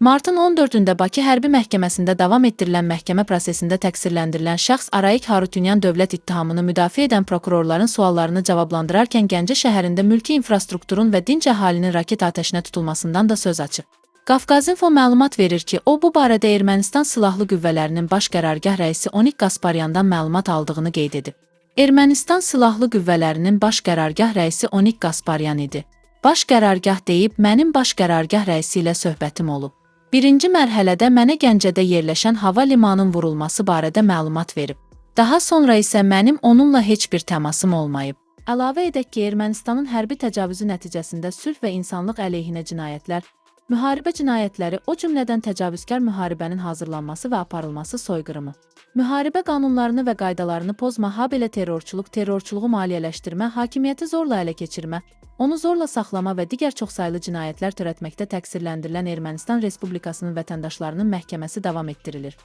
Martın 14-də Bakı Hərbi Məhkəməsində davam etdirilən məhkəmə prosesində təqsirləndirilən şəxs Arayik Harutyunyan dövlət ittihamını müdafiə edən prokurorların suallarını cavablandırarkən Gəncə şəhərində mülki infrastrukturun və dinc əhalinin raket atəşinə tutulmasından da söz açıb. Qafqazinfo məlumat verir ki, o bu barədə Ermənistan Silahlı Qüvvələrinin Baş Qərargah rəisi Onik Qasparyandan məlumat aldığını qeyd edib. Ermənistan Silahlı Qüvvələrinin Baş Qərargah rəisi Onik Qasparyan idi. Baş qərargah deyib, mənim baş qərargah rəisi ilə söhbətim olub. Birinci mərhələdə mənə Gəncədə yerləşən hava limanının vurulması barədə məlumat verib. Daha sonra isə mənim onunla heç bir təmasım olmayıb. Əlavə edək ki, Ermənistanın hərbi təcavüzü nəticəsində sülh və insanlıq əleyhinə cinayətlər, müharibə cinayətləri, o cümlədən təcavüzkar müharibənin hazırlanması və aparılması soyqırımı, müharibə qanunlarını və qaydalarını pozma, habelə terrorçuluq, terrorçuluğu maliyyələşdirmə, hakimiyyəti zorla ələ keçirmə, onu zorla saxlama və digər çoxsaylı cinayətlər törətməkdə təqsirləndirilən Ermənistan Respublikasının vətəndaşlarının məhkəməsi davam etdirilir.